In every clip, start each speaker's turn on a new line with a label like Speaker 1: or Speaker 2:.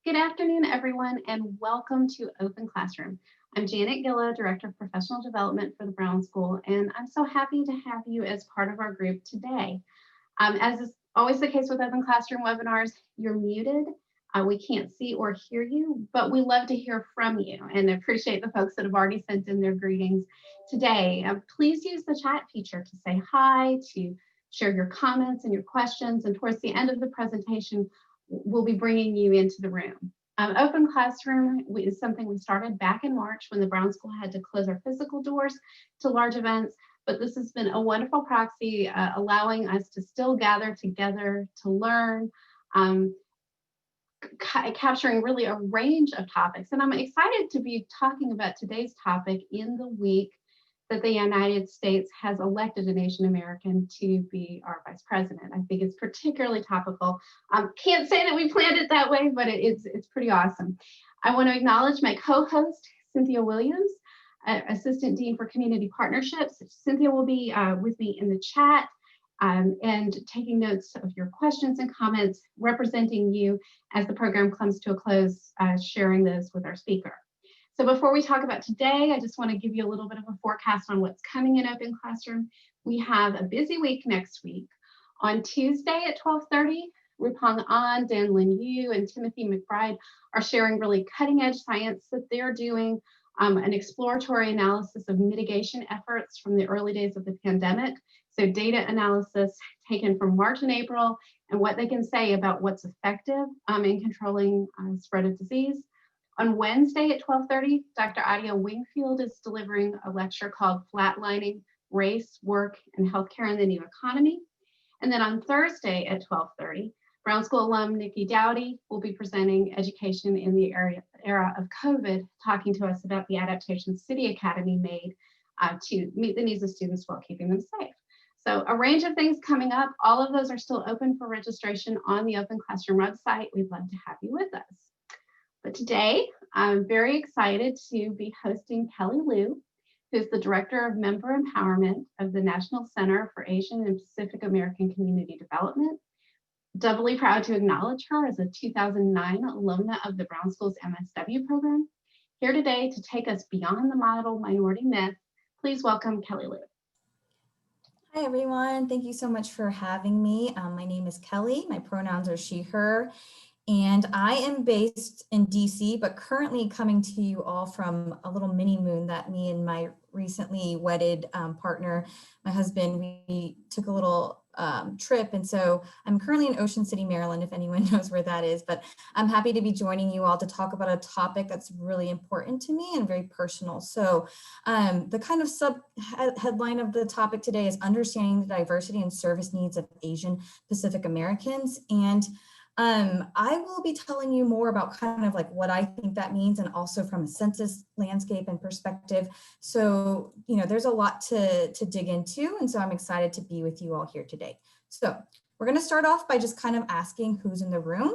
Speaker 1: Good afternoon, everyone, and welcome to Open Classroom. I'm Janet Gilla, Director of Professional Development for the Brown School, and I'm so happy to have you as part of our group today. As is always the case with Open Classroom webinars, you're muted. We can't see or hear you, but we love to hear from you and appreciate the folks that have already sent in their greetings today. Please use the chat feature to say hi, to share your comments and your questions, and towards the end of the presentation, we'll be bringing you into the room. Open Classroom is something we started back in March when the Brown School had to close our physical doors to large events, but this has been a wonderful proxy, allowing us to still gather together to learn, capturing really a range of topics. And I'm excited to be talking about today's topic in the week that the United States has elected an Asian American to be our vice president. I think it's particularly topical. Can't say that we planned it that way, but it's pretty awesome. I want to acknowledge my co-host, Cynthia Williams, Assistant Dean for Community Partnerships. Cynthia will be with me in the chat and taking notes of your questions and comments, representing you as the program comes to a close, sharing those with our speaker. So before we talk about today, I just want to give you a little bit of a forecast on what's coming in Open Classroom. We have a busy week next week. On Tuesday at 12:30, Rupong An, Dan Lin Yu, and Timothy McBride are sharing really cutting edge science that they're doing, an exploratory analysis of mitigation efforts from the early days of the pandemic. So data analysis taken from March and April and what they can say about what's effective in controlling spread of disease. On Wednesday at 12:30, Dr. Adia Wingfield is delivering a lecture called Flatlining Race, Work, and Healthcare in the New Economy. And then on Thursday at 12:30, Brown School alum Nikki Dowdy will be presenting Education in the Era of COVID, talking to us about the adaptations City Academy made to meet the needs of students while keeping them safe. So a range of things coming up. All of those are still open for registration on the Open Classroom website. We'd love to have you with us. But today, I'm very excited to be hosting Kelley Lou, who's the Director of Member Empowerment of the National Center for Asian and Pacific American Community Development. Doubly proud to acknowledge her as a 2009 alumna of the Brown School's MSW program. Here today to take us beyond the model minority myth, please welcome Kelley Lou.
Speaker 2: Hi, everyone. Thank you so much for having me. My name is Kelley. My pronouns are she, her. And I am based in DC, but currently coming to you all from a little mini moon that me and my recently wedded partner, my husband, we took a little trip. And so I'm currently in Ocean City, Maryland, if anyone knows where that is. But I'm happy to be joining you all to talk about a topic that's really important to me and very personal. So the kind of headline of the topic today is understanding the diversity and service needs of Asian Pacific Americans. And I will be telling you more about kind of like what I think that means, and also from a census landscape and perspective. So, you know, there's a lot to dig into. And so I'm excited to be with you all here today. So we're going to start off by just kind of asking who's in the room.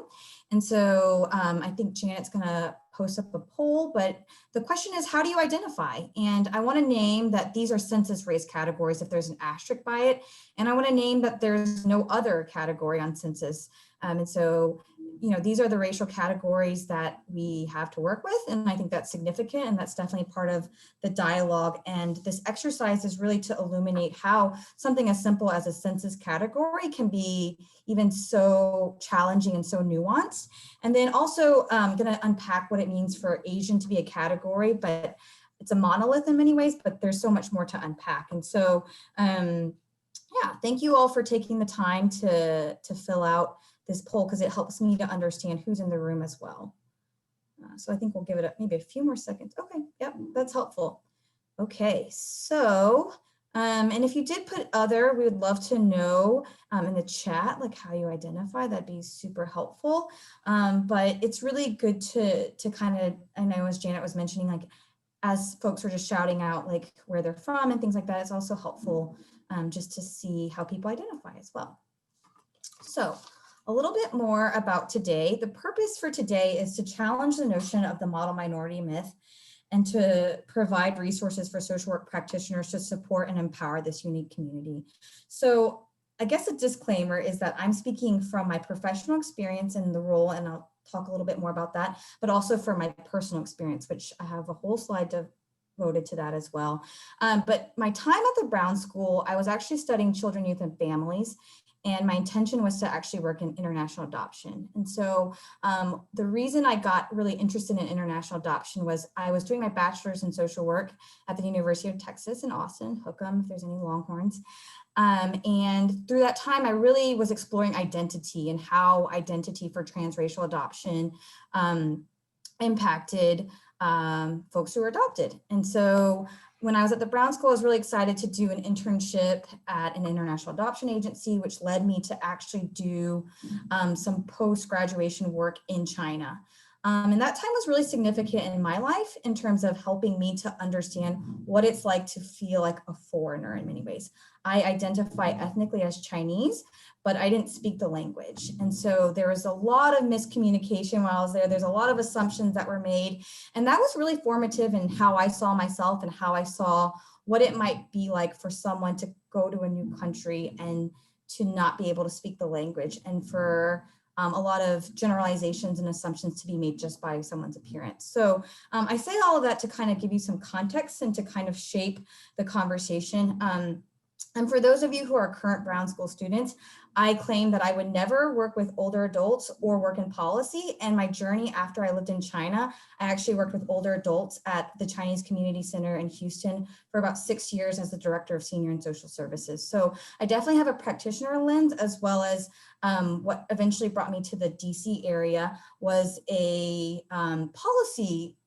Speaker 2: And so I think Janet's going to post up a poll, but the question is, how do you identify? And I want to name that these are census race categories if there's an asterisk by it. And I want to name that there's no other category on census. And so, you know, these are the racial categories that we have to work with. And I think that's significant. And that's definitely part of the dialogue. And this exercise is really to illuminate how something as simple as a census category can be even so challenging and so nuanced. And then also going to unpack what it means for Asian to be a category, but it's a monolith in many ways, but there's so much more to unpack. And so, yeah, thank you all for taking the time to fill out this poll, because it helps me to understand who's in the room as well. So I think we'll give it maybe a few more seconds. Okay, yep, that's helpful. Okay, so, and if you did put other, we would love to know in the chat, like how you identify, that'd be super helpful. But it's really good to kind of, I know as Janet was mentioning, like as folks are just shouting out like where they're from and things like that, it's also helpful just to see how people identify as well. So a little bit more about today. The purpose for today is to challenge the notion of the model minority myth and to provide resources for social work practitioners to support and empower this unique community. So I guess a disclaimer is that I'm speaking from my professional experience in the role, and I'll talk a little bit more about that, but also for my personal experience, which I have a whole slide devoted to that as well. But my time at the Brown School, I was actually studying children, youth, and families. And my intention was to actually work in international adoption. And so the reason I got really interested in international adoption was I was doing my bachelor's in social work at the University of Texas in Austin, hook 'em if there's any Longhorns. And through that time, I really was exploring identity and how identity for transracial adoption impacted folks who were adopted. And so when I was at the Brown School, I was really excited to do an internship at an international adoption agency, which led me to actually do some post-graduation work in China. And that time was really significant in my life in terms of helping me to understand what it's like to feel like a foreigner in many ways. I identify ethnically as Chinese, but I didn't speak the language. And so there was a lot of miscommunication while I was there. There's a lot of assumptions that were made. And that was really formative in how I saw myself and how I saw what it might be like for someone to go to a new country and to not be able to speak the language, and for a lot of generalizations and assumptions to be made just by someone's appearance. So I say all of that to kind of give you some context and to kind of shape the conversation. And for those of you who are current Brown School students, I claim that I would never work with older adults or work in policy. And my journey after I lived in China, I actually worked with older adults at the Chinese Community Center in Houston for about 6 years as the Director of Senior and Social Services. So I definitely have a practitioner lens, as well as what eventually brought me to the DC area was a policy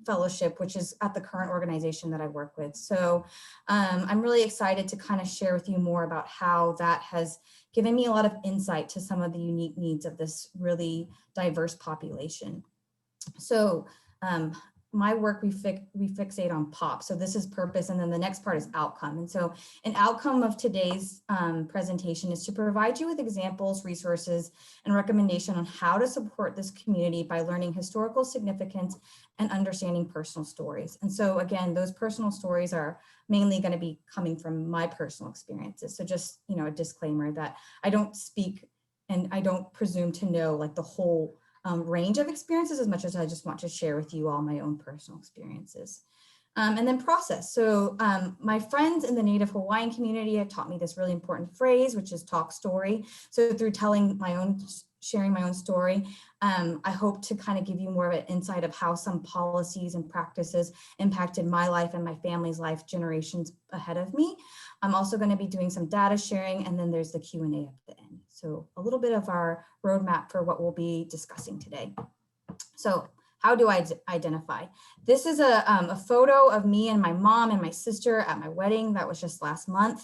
Speaker 2: fellowship, which is at the current organization that I work with. So I'm really excited to kind of share with you more about how that has given me a lot of insight to some of the unique needs of this really diverse population. So my work, we fixate on POP. So this is purpose, and then the next part is outcome. And so an outcome of today's presentation is to provide you with examples, resources, and recommendation on how to support this community by learning historical significance and understanding personal stories. And so again, those personal stories are mainly going to be coming from my personal experiences. So just, a disclaimer that I don't speak and I don't presume to know like the whole range of experiences, as much as I just want to share with you all my own personal experiences. And then process. So my friends in the Native Hawaiian community have taught me this really important phrase, which is talk story. So through sharing my own story, I hope to kind of give you more of an insight of how some policies and practices impacted my life and my family's life generations ahead of me. I'm also going to be doing some data sharing, and then there's the Q&A at the end. So a little bit of our roadmap for what we'll be discussing today. So how do I identify? This is a photo of me and my mom and my sister at my wedding. That was just last month.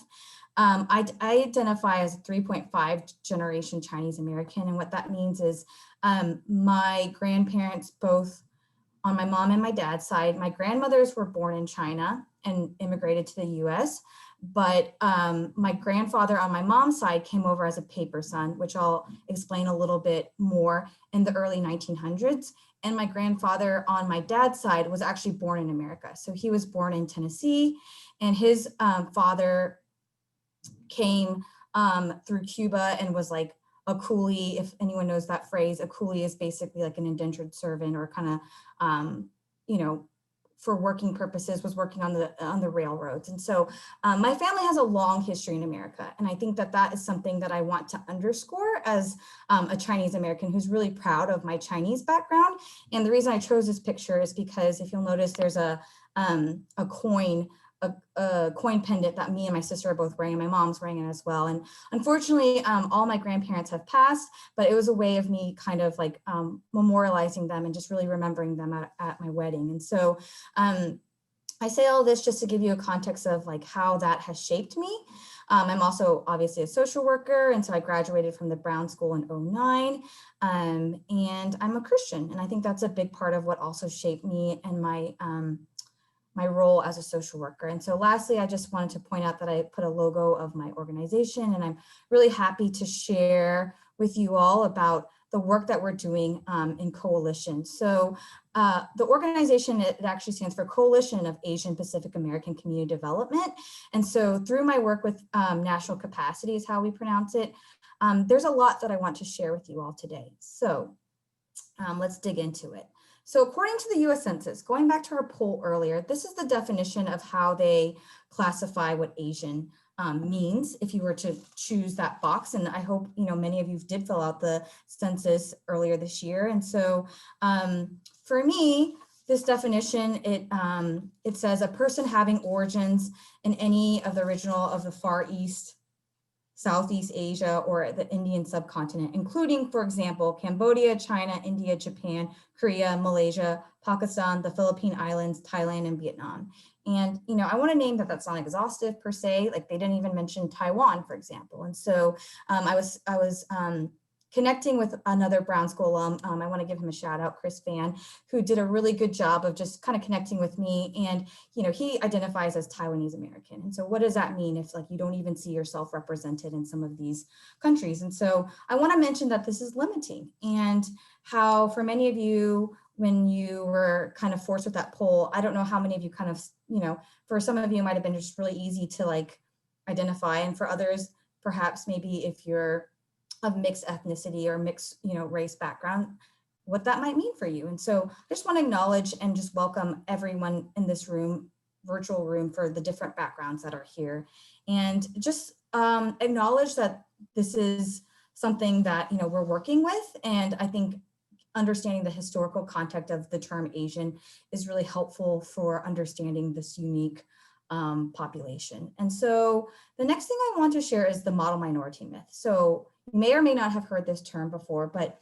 Speaker 2: I identify as a 3.5 generation Chinese American. And what that means is my grandparents, both on my mom and my dad's side, my grandmothers were born in China and immigrated to the US. But my grandfather on my mom's side came over as a paper son, which I'll explain a little bit more, in the early 1900s. And my grandfather on my dad's side was actually born in America. So he was born in Tennessee, and his father came through Cuba and was like a coolie. If anyone knows that phrase, a coolie is basically like an indentured servant, or kind of, for working purposes, was working on the railroads. And so my family has a long history in America. And I think that that is something that I want to underscore as a Chinese American who's really proud of my Chinese background. And the reason I chose this picture is because if you'll notice, there's a coin pendant that me and my sister are both wearing, and my mom's wearing it as well. And unfortunately, all my grandparents have passed, but it was a way of me kind of like memorializing them and just really remembering them at my wedding. And so I say all this just to give you a context of like how that has shaped me. I'm also obviously a social worker, and so I graduated from the Brown School in 2009, and I'm a Christian. And I think that's a big part of what also shaped me and my role as a social worker. And so lastly, I just wanted to point out that I put a logo of my organization, and I'm really happy to share with you all about the work that we're doing in coalition. So the organization, it actually stands for Coalition of Asian Pacific American Community Development. And so through my work with National Capacity is how we pronounce it, there's a lot that I want to share with you all today. So let's dig into it. So according to the US Census, going back to our poll earlier, this is the definition of how they classify what Asian means if you were to choose that box. And I hope, many of you did fill out the census earlier this year. And so for me, this definition, it says a person having origins in any of the original of the Far East, Southeast Asia, or the Indian subcontinent, including, for example, Cambodia, China, India, Japan, Korea, Malaysia, Pakistan, the Philippine Islands, Thailand, and Vietnam. And, I want to name that that's not exhaustive per se, like they didn't even mention Taiwan, for example. And so I was connecting with another Brown School alum. I want to give him a shout out, Chris Fan, who did a really good job of just kind of connecting with me. And, he identifies as Taiwanese American. And so what does that mean if you don't even see yourself represented in some of these countries? And so I want to mention that this is limiting, and how for many of you, when you were kind of forced with that poll, I don't know how many of you kind of, for some of you, it might've been just really easy to identify. And for others, perhaps maybe if you're of mixed ethnicity or mixed, race background, what that might mean for you. And so I just want to acknowledge and just welcome everyone in this room, virtual room, for the different backgrounds that are here. And just acknowledge that this is something that, we're working with. And I think understanding the historical context of the term Asian is really helpful for understanding this unique population. And so the next thing I want to share is the model minority myth. So you may or may not have heard this term before, but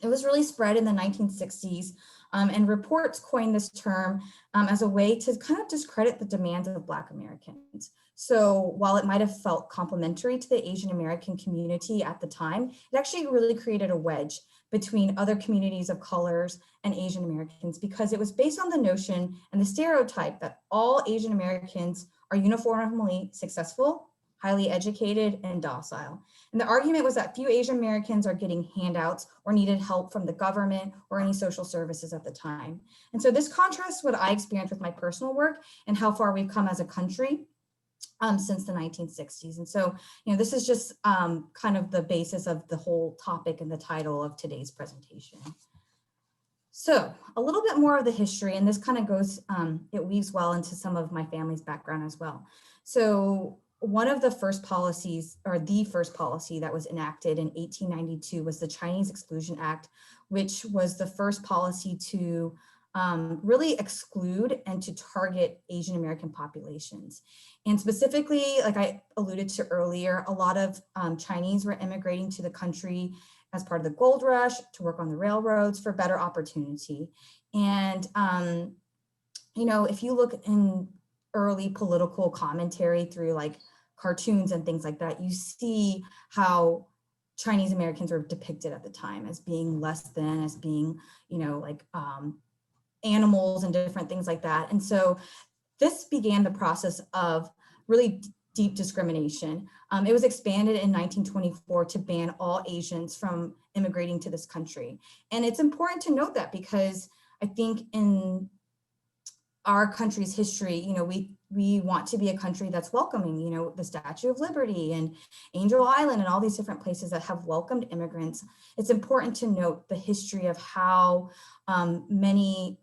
Speaker 2: it was really spread in the 1960s, and reports coined this term as a way to kind of discredit the demands of Black Americans. So while it might have felt complimentary to the Asian American community at the time, it actually really created a wedge between other communities of colors and Asian Americans, because it was based on the notion and the stereotype that all Asian Americans are uniformly successful, highly educated, and docile. And the argument was that few Asian Americans are getting handouts or needed help from the government or any social services at the time. And so this contrasts what I experienced with my personal work and how far we've come as a country since the 1960s. And so, this is just kind of the basis of the whole topic and the title of today's presentation. So a little bit more of the history, and this kind of goes, it weaves well into some of my family's background as well. So one of the first policies, or the first policy that was enacted in 1892, was the Chinese Exclusion Act, which was the first policy to really exclude and to target Asian American populations. And specifically, like I alluded to earlier, a lot of Chinese were immigrating to the country as part of the gold rush to work on the railroads for better opportunity. And, if you look in early political commentary through cartoons and things like that, you see how Chinese Americans were depicted at the time as being less than, as being, animals and different things like that. And so this began the process of really deep discrimination. It was expanded in 1924 to ban all Asians from immigrating to this country. And it's important to note that, because I think in our country's history, we want to be a country that's welcoming, the Statue of Liberty and Angel Island and all these different places that have welcomed immigrants. It's important to note the history of how many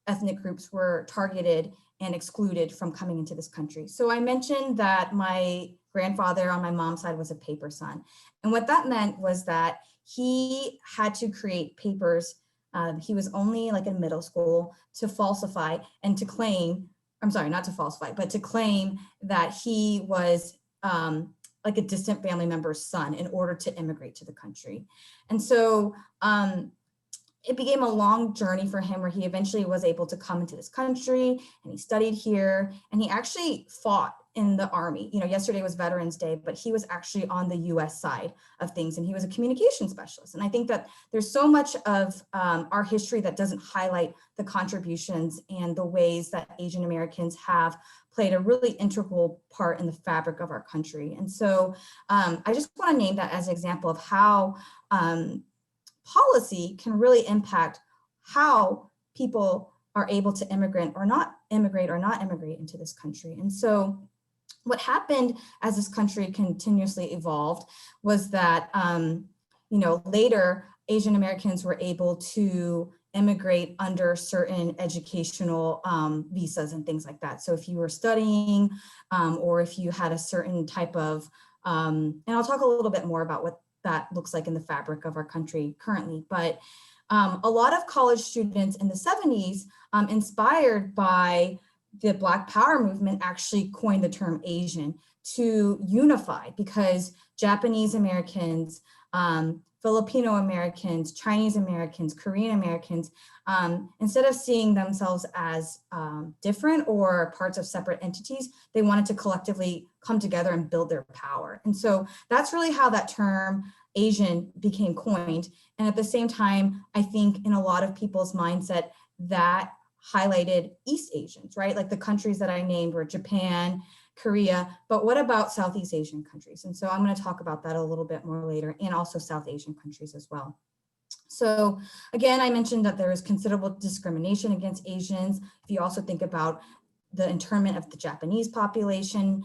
Speaker 2: ethnic groups were targeted and excluded from coming into this country. So I mentioned that my grandfather on my mom's side was a paper son. And what that meant was that he had to create papers. He was only in middle school to falsify and to claim, I'm sorry, not to falsify, but to claim that he was a distant family member's son in order to immigrate to the country. And so it became a long journey for him, where he eventually was able to come into this country, and he studied here, and he actually fought in the Army. Yesterday was Veterans Day, but he was actually on the US side of things, and he was a communication specialist. And I think that there's so much of our history that doesn't highlight the contributions and the ways that Asian Americans have played a really integral part in the fabric of our country. And so I just want to name that as an example of how policy can really impact how people are able to immigrate or not immigrate into this country. And so what happened as this country continuously evolved was that, later Asian Americans were able to immigrate under certain educational visas and things like that. So if you were studying or if you had a certain type of, and I'll talk a little bit more about what that looks like in the fabric of our country currently, but a lot of college students in the 70s, inspired by the Black Power movement, actually coined the term Asian to unify, because Japanese Americans, Filipino Americans, Chinese Americans, Korean Americans, instead of seeing themselves as different or parts of separate entities, they wanted to collectively come together and build their power. And so that's really how that term Asian became coined. And at the same time, I think in a lot of people's mindset, that highlighted East Asians, right? Like the countries that I named were Japan, Korea, but what about Southeast Asian countries? And so I'm going to talk about that a little bit more later, and also South Asian countries as well. So again, I mentioned that there is considerable discrimination against Asians. If you also think about the internment of the Japanese population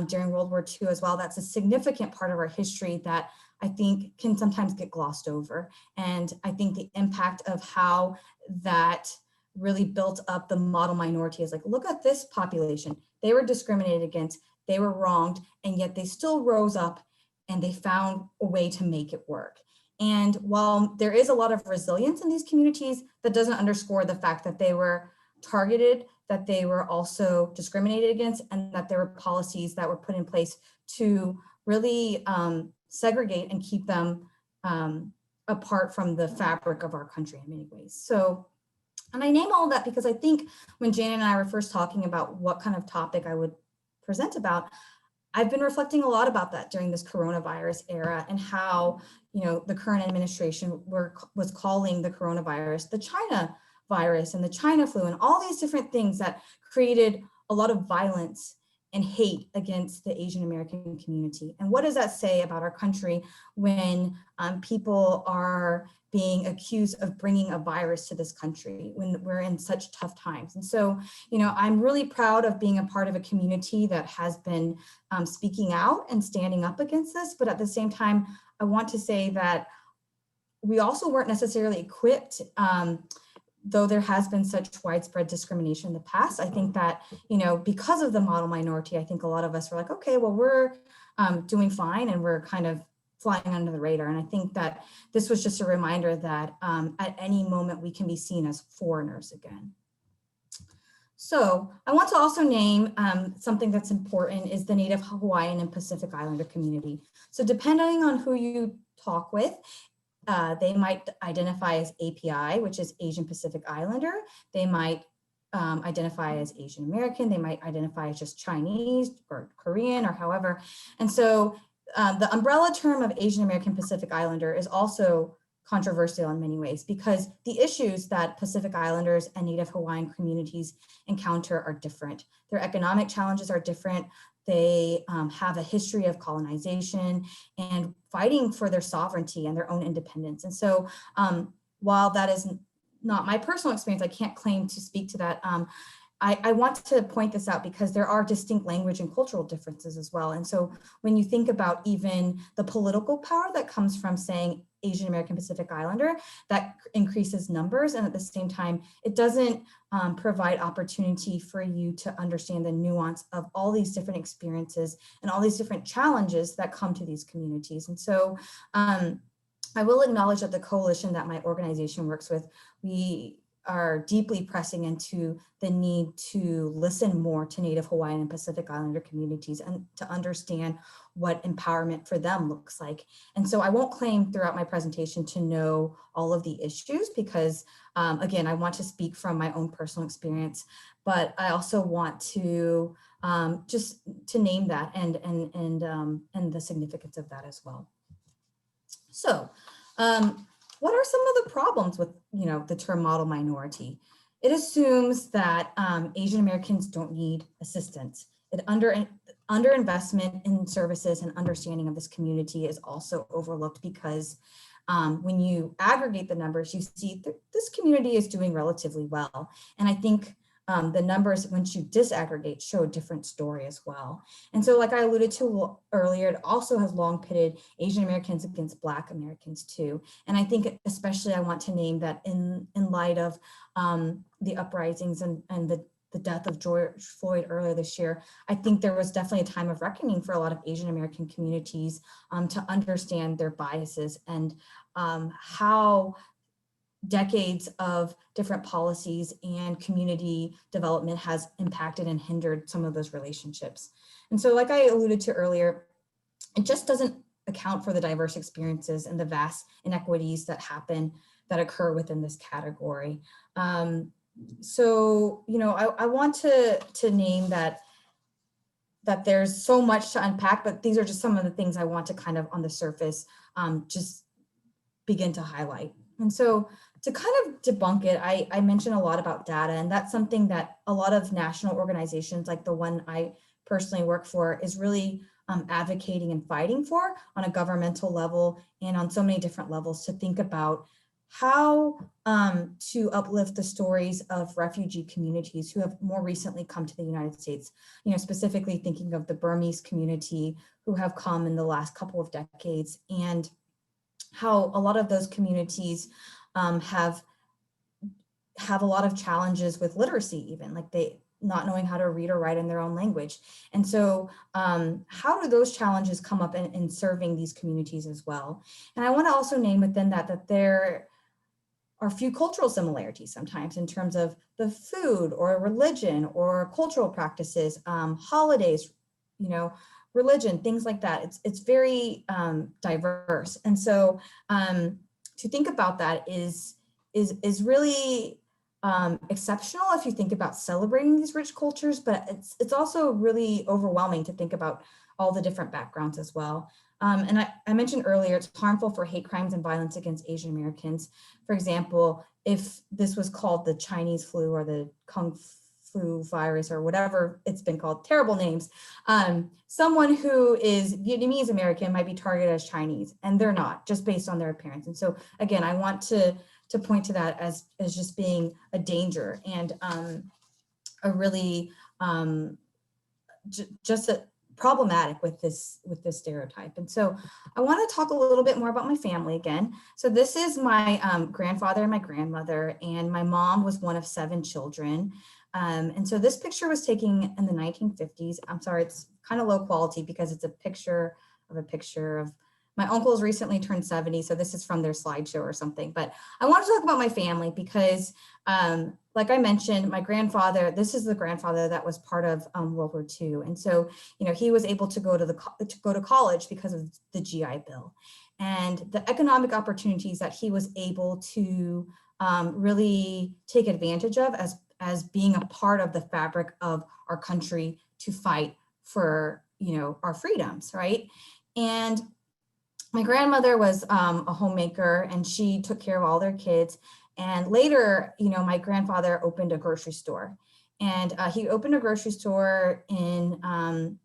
Speaker 2: during World War II as well, that's a significant part of our history that I think can sometimes get glossed over. And I think the impact of how that really built up the model minority is like, look at this population. They were discriminated against, they were wronged, and yet they still rose up and they found a way to make it work. And while there is a lot of resilience in these communities, that doesn't underscore the fact that they were targeted, that they were also discriminated against, and that there were policies that were put in place to really segregate and keep them apart from the fabric of our country in many ways. So, and I name all of that because I think when Jana and I were first talking about what kind of topic I would present about, I've been reflecting a lot about that during this coronavirus era, and how, the current administration was calling the coronavirus the China virus and the China flu and all these different things that created a lot of violence and hate against the Asian American community. And what does that say about our country when people are being accused of bringing a virus to this country when we're in such tough times? And so, I'm really proud of being a part of a community that has been speaking out and standing up against this. But at the same time, I want to say that we also weren't necessarily equipped, though there has been such widespread discrimination in the past. I think that, because of the model minority, I think a lot of us were like, okay, well, we're doing fine and we're kind of flying under the radar. And I think that this was just a reminder that at any moment we can be seen as foreigners again. So I want to also name something that's important is the Native Hawaiian and Pacific Islander community. So depending on who you talk with, they might identify as API, which is Asian Pacific Islander. They might identify as Asian American. They might identify as just Chinese or Korean or however. And so the umbrella term of Asian American Pacific Islander is also controversial in many ways, because the issues that Pacific Islanders and Native Hawaiian communities encounter are different. Their economic challenges are different. They have a history of colonization and fighting for their sovereignty and their own independence. And so while that is not my personal experience, I can't claim to speak to that. I want to point this out because there are distinct language and cultural differences as well. And so when you think about even the political power that comes from saying Asian American Pacific Islander, that increases numbers. And at the same time, it doesn't provide opportunity for you to understand the nuance of all these different experiences and all these different challenges that come to these communities. And so I will acknowledge that the coalition that my organization works with, we are deeply pressing into the need to listen more to Native Hawaiian and Pacific Islander communities and to understand what empowerment for them looks like. And so I won't claim throughout my presentation to know all of the issues because, again, I want to speak from my own personal experience, but I also want to just to name that and the significance of that as well. So, what are some of the problems with, the term model minority? It assumes that Asian Americans don't need assistance. It underinvestment in services and understanding of this community is also overlooked because when you aggregate the numbers, you see this community is doing relatively well. And I think the numbers, once you disaggregate, show a different story as well. And so like I alluded to earlier, it also has long pitted Asian Americans against Black Americans too. And I think especially I want to name that in light of the uprisings and the death of George Floyd earlier this year, I think there was definitely a time of reckoning for a lot of Asian American communities to understand their biases and how decades of different policies and community development has impacted and hindered some of those relationships. And so like I alluded to earlier, it just doesn't account for the diverse experiences and the vast inequities that occur within this category. So, you know, I want to name that there's so much to unpack, but these are just some of the things I want to kind of on the surface just begin to highlight. And so to kind of debunk it, I mentioned a lot about data, and that's something that a lot of national organizations like the one I personally work for is really advocating and fighting for on a governmental level and on so many different levels, to think about how to uplift the stories of refugee communities who have more recently come to the United States, you know, specifically thinking of the Burmese community who have come in the last couple of decades, and how a lot of those communities have a lot of challenges with literacy, even like they not knowing how to read or write in their own language. And so how do those challenges come up in serving these communities as well? And I want to also name within that there are few cultural similarities sometimes in terms of the food or religion or cultural practices, holidays, you know, religion, things like that. It's very diverse. And so to think about that is really exceptional if you think about celebrating these rich cultures, but it's also really overwhelming to think about all the different backgrounds as well. And I mentioned earlier, it's harmful for hate crimes and violence against Asian Americans. For example, if this was called the Chinese flu or the Kung Flu virus or whatever it's been called, terrible names, someone who is Vietnamese American might be targeted as Chinese, and they're not, just based on their appearance. And so again, I want to point to that as just being a danger and a really just a problematic with this stereotype. And so I want to talk a little bit more about my family again. So this is my grandfather and my grandmother, and my mom was one of 7 children. And so this picture was taken in the 1950s. I'm sorry, it's kind of low quality because it's a picture of my uncles recently turned 70. So this is from their slideshow or something. But I want to talk about my family because like I mentioned, my grandfather, this is the grandfather that was part of World War II. And so, you know, he was able to go to college because of the GI Bill. And the economic opportunities that he was able to really take advantage of as being a part of the fabric of our country to fight for, you know, our freedoms, right? And my grandmother was a homemaker, and she took care of all their kids. And later, you know, my grandfather opened a grocery store, and he opened a grocery store in an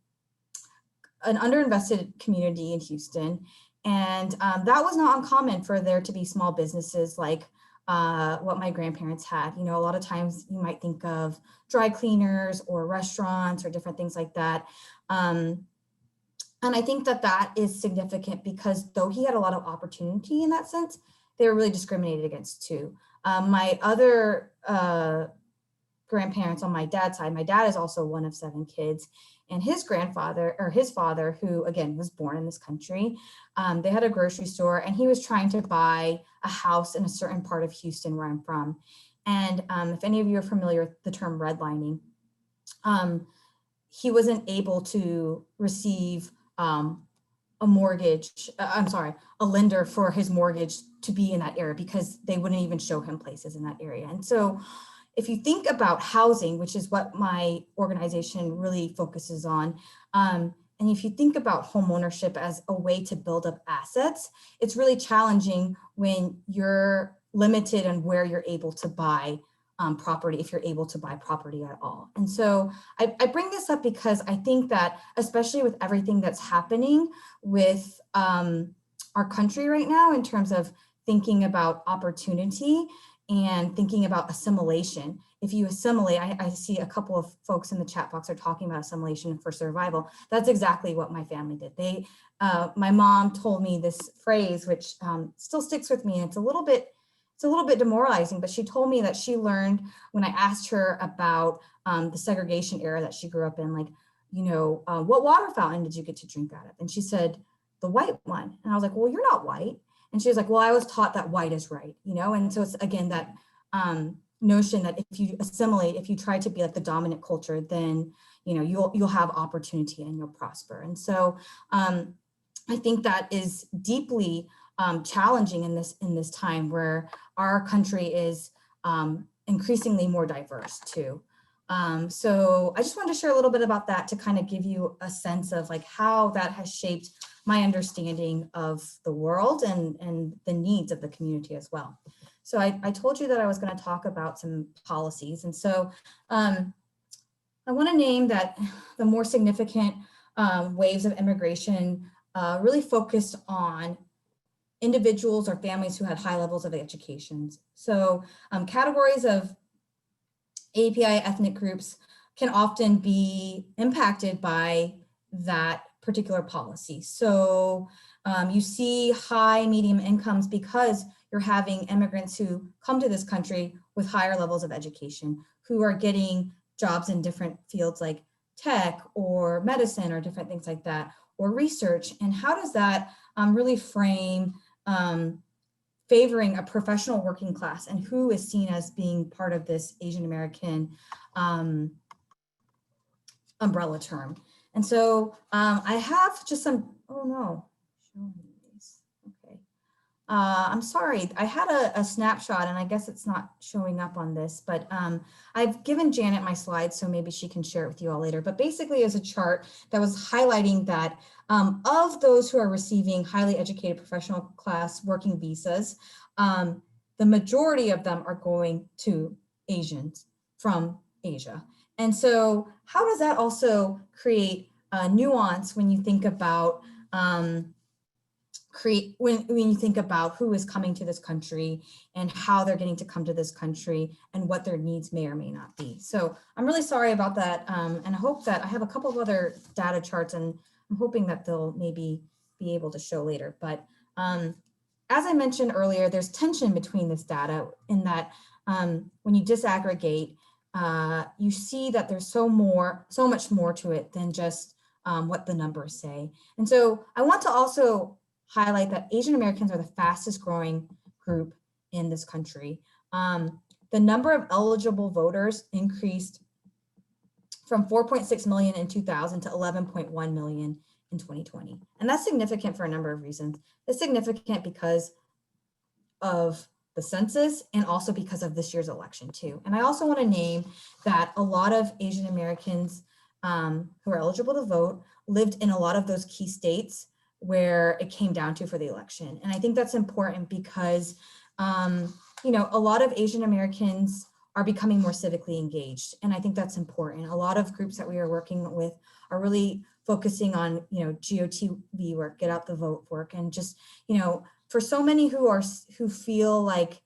Speaker 2: underinvested community in Houston. And that was not uncommon for there to be small businesses like what my grandparents had. You know, a lot of times you might think of dry cleaners or restaurants or different things like that. And I think that is significant because though he had a lot of opportunity in that sense, they were really discriminated against too. My other grandparents on my dad's side, my dad is also one of 7 kids, and his father, who again was born in this country, they had a grocery store, and he was trying to buy a house in a certain part of Houston where I'm from. And if any of you are familiar with the term redlining, he wasn't able to receive a lender for his mortgage to be in that area because they wouldn't even show him places in that area. And so if you think about housing, which is what my organization really focuses on, and if you think about home ownership as a way to build up assets, it's really challenging when you're limited on where you're able to buy property, if you're able to buy property at all. And so I bring this up because I think that, especially with everything that's happening with our country right now in terms of thinking about opportunity and thinking about assimilation. If you assimilate, I see a couple of folks in the chat box are talking about assimilation for survival. That's exactly what my family did. My mom told me this phrase, which still sticks with me. It's a little bit demoralizing, but she told me that she learned when I asked her about the segregation era that she grew up in, like, what water fountain did you get to drink out of? And she said, the white one. And I was like, well, you're not white. And she was like, well, I was taught that white is right, And so it's, again, that notion that if you assimilate, if you try to be like the dominant culture, then, you'll have opportunity and you'll prosper. And so I think that is deeply challenging in this time where our country is increasingly more diverse too. So I just wanted to share a little bit about that to kind of give you a sense of like how that has shaped my understanding of the world and the needs of the community as well. So I told you that I was going to talk about some policies. And so I want to name that the more significant waves of immigration really focused on individuals or families who had high levels of education. So categories of API ethnic groups can often be impacted by that particular policy. So you see high, medium incomes because you're having immigrants who come to this country with higher levels of education, who are getting jobs in different fields like tech or medicine or different things like that, or research. And how does that really frame favoring a professional working class and who is seen as being part of this Asian American umbrella term? And so I have just some, oh no, okay. I'm sorry, I had a snapshot and I guess it's not showing up on this, but I've given Janet my slides, so maybe she can share it with you all later. But basically is a chart that was highlighting that of those who are receiving highly educated professional class working visas, the majority of them are going to Asians from Asia. And so how does that also create nuance when you think about when you think about who is coming to this country and how they're getting to come to this country and what their needs may or may not be. So I'm really sorry about that. And I hope that I have a couple of other data charts and I'm hoping that they'll maybe be able to show later. But as I mentioned earlier, there's tension between this data in that when you disaggregate, you see that there's so much more to it than just what the numbers say. And so I want to also highlight that Asian Americans are the fastest growing group in this country. The number of eligible voters increased from 4.6 million in 2000 to 11.1 million in 2020. And that's significant for a number of reasons. It's significant because of the census and also because of this year's election too. And I also want to name that a lot of Asian Americans who are eligible to vote lived in a lot of those key states where it came down to for the election. And I think that's important because, a lot of Asian Americans are becoming more civically engaged. And I think that's important. A lot of groups that we are working with are really focusing on, GOTV work, get out the vote work. And just, for so many who feel like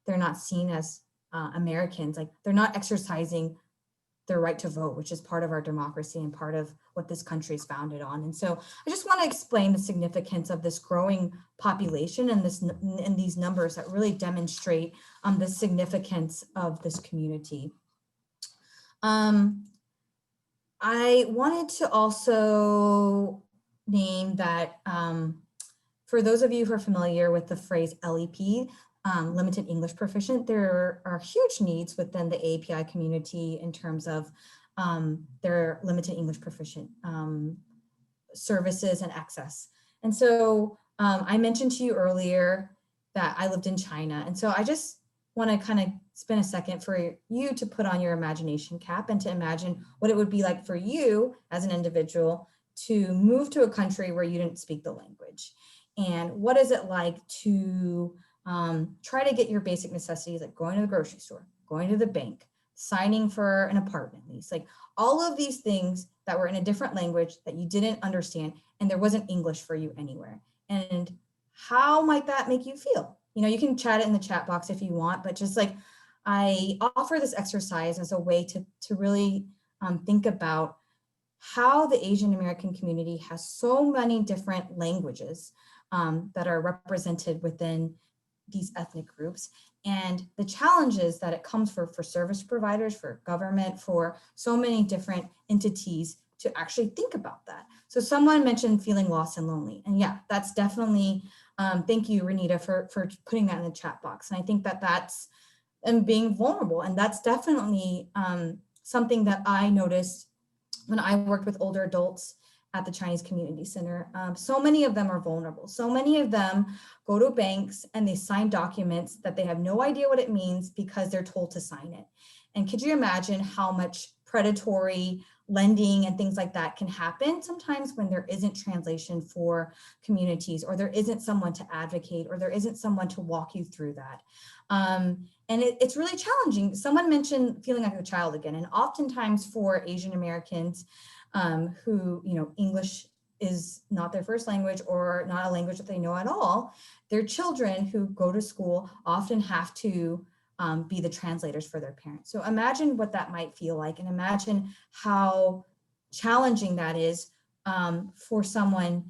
Speaker 2: they're not seen as Americans, like they're not exercising their right to vote, which is part of our democracy and part of what this country is founded on. And so I just want to explain the significance of this growing population and these numbers that really demonstrate the significance of this community. I wanted to also name that for those of you who are familiar with the phrase LEP, limited English proficient, there are huge needs within the API community in terms of their limited English proficient services and access. And so I mentioned to you earlier that I lived in China. And so I just want to kind of spend a second for you to put on your imagination cap and to imagine what it would be like for you as an individual to move to a country where you didn't speak the language. And what is it like to try to get your basic necessities, like going to the grocery store, going to the bank, signing for an apartment lease, like all of these things that were in a different language that you didn't understand and there wasn't English for you anywhere. And how might that make you feel? You know, you can chat it in the chat box if you want, but just like I offer this exercise as a way to really think about how the Asian American community has so many different languages that are represented within these ethnic groups, and the challenges that it comes for service providers, for government, for so many different entities to actually think about that. So someone mentioned feeling lost and lonely, and yeah, that's definitely, thank you, Renita, for putting that in the chat box. And I think that that's, and being vulnerable, and that's definitely something that I noticed when I worked with older adults at the Chinese Community Center. So many of them are vulnerable. So many of them go to banks and they sign documents that they have no idea what it means because they're told to sign it. And could you imagine how much predatory lending and things like that can happen sometimes when there isn't translation for communities, or there isn't someone to advocate, or there isn't someone to walk you through that. And it's really challenging. Someone mentioned feeling like a child again, and oftentimes for Asian Americans who, you know, English is not their first language or not a language that they know at all, their children who go to school often have to be the translators for their parents. So imagine what that might feel like, and imagine how challenging that is for someone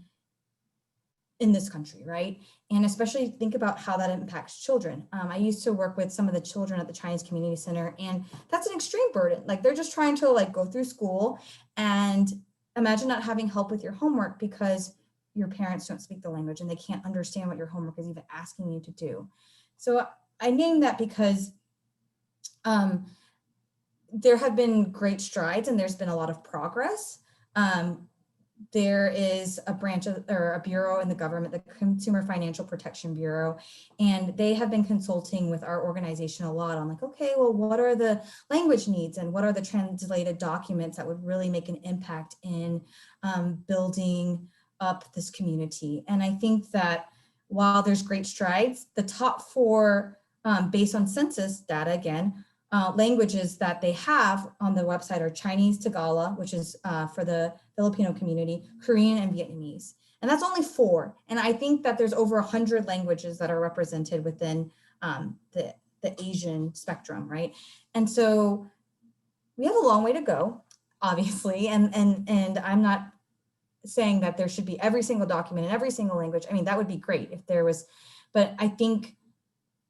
Speaker 2: in this country, right? And especially think about how that impacts children. I used to work with some of the children at the Chinese Community Center, and that's an extreme burden. Like they're just trying to like go through school, and imagine not having help with your homework because your parents don't speak the language and they can't understand what your homework is even asking you to do. So I named that because there have been great strides and there's been a lot of progress. There is a branch of, or a bureau in the government, the Consumer Financial Protection Bureau, and they have been consulting with our organization a lot on like, okay, well, what are the language needs and what are the translated documents that would really make an impact in building up this community? And I think that while there's great strides, the top four, based on census data again, languages that they have on the website are Chinese, Tagalog, which is for the Filipino community, Korean, and Vietnamese. And that's only four. And I think that there's over 100 languages that are represented within the Asian spectrum, right? And so we have a long way to go, obviously. And I'm not saying that there should be every single document in every single language. I mean, that would be great if there was, but I think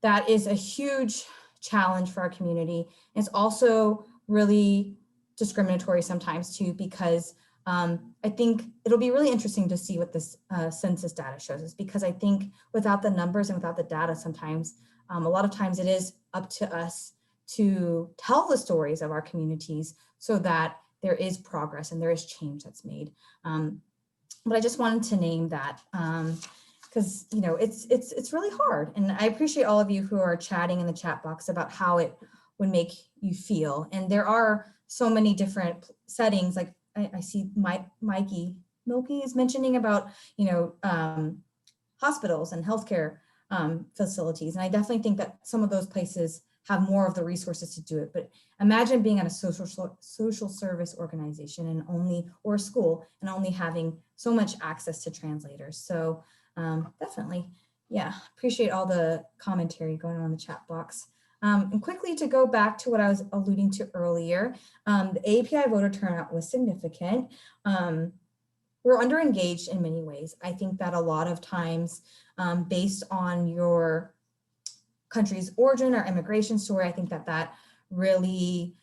Speaker 2: that is a huge challenge for our community. It's also really discriminatory sometimes too, because I think it'll be really interesting to see what this census data shows us, because I think without the numbers and without the data, sometimes a lot of times it is up to us to tell the stories of our communities so that there is progress and there is change that's made. But I just wanted to name that because you know it's really hard, and I appreciate all of you who are chatting in the chat box about how it would make you feel. And there are so many different settings. Like I see Milky is mentioning about, you know, hospitals and healthcare facilities, and I definitely think that some of those places have more of the resources to do it. But imagine being at a social service organization and only, or a school, and only having so much access to translators. So definitely, yeah, appreciate all the commentary going on in the chat box. And quickly to go back to what I was alluding to earlier, the API voter turnout was significant. We're under-engaged in many ways. I think that a lot of times, based on your country's origin or immigration story, I think that that really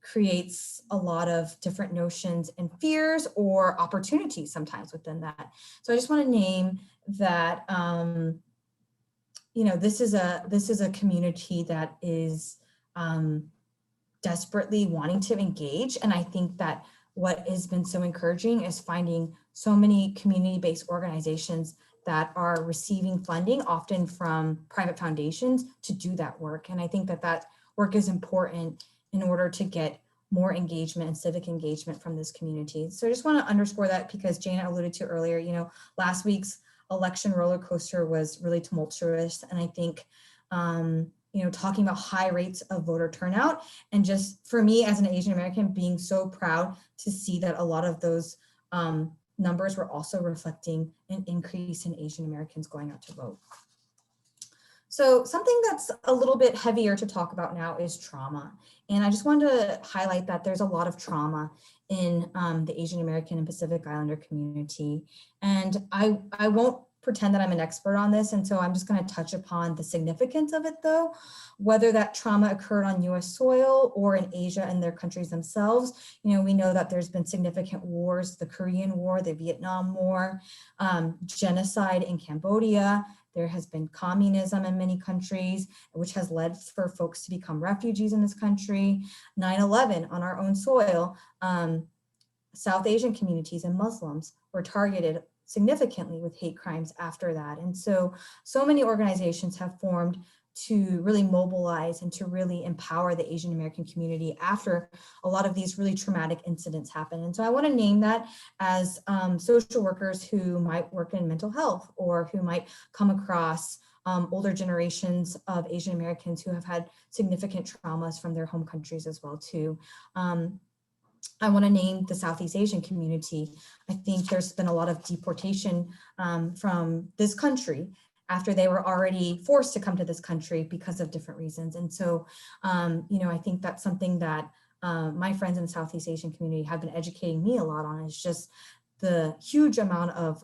Speaker 2: creates a lot of different notions and fears or opportunities sometimes within that. So I just want to name that, you know, this is a community that is desperately wanting to engage. And I think that what has been so encouraging is finding so many community-based organizations that are receiving funding, often from private foundations, to do that work. And I think that that work is important in order to get more engagement and civic engagement from this community. So I just want to underscore that, because Jana alluded to earlier, you know, last week's election roller coaster was really tumultuous. And I think, you know, talking about high rates of voter turnout, and just for me as an Asian American, being so proud to see that a lot of those numbers were also reflecting an increase in Asian Americans going out to vote. So something that's a little bit heavier to talk about now is trauma. And I just wanted to highlight that there's a lot of trauma in the Asian American and Pacific Islander community. And I won't pretend that I'm an expert on this. And so I'm just going to touch upon the significance of it though, whether that trauma occurred on US soil or in Asia and their countries themselves. You know, we know that there's been significant wars, the Korean War, the Vietnam War, genocide in Cambodia. There has been communism in many countries, which has led for folks to become refugees in this country. 9/11 on our own soil, South Asian communities and Muslims were targeted significantly with hate crimes after that. And so many organizations have formed to really mobilize and to really empower the Asian American community after a lot of these really traumatic incidents happen. And so I want to name that as social workers who might work in mental health or who might come across older generations of Asian Americans who have had significant traumas from their home countries as well too. I want to name the Southeast Asian community. I think there's been a lot of deportation from this country after they were already forced to come to this country because of different reasons. And so, you know, I think that's something that my friends in the Southeast Asian community have been educating me a lot on, is just the huge amount of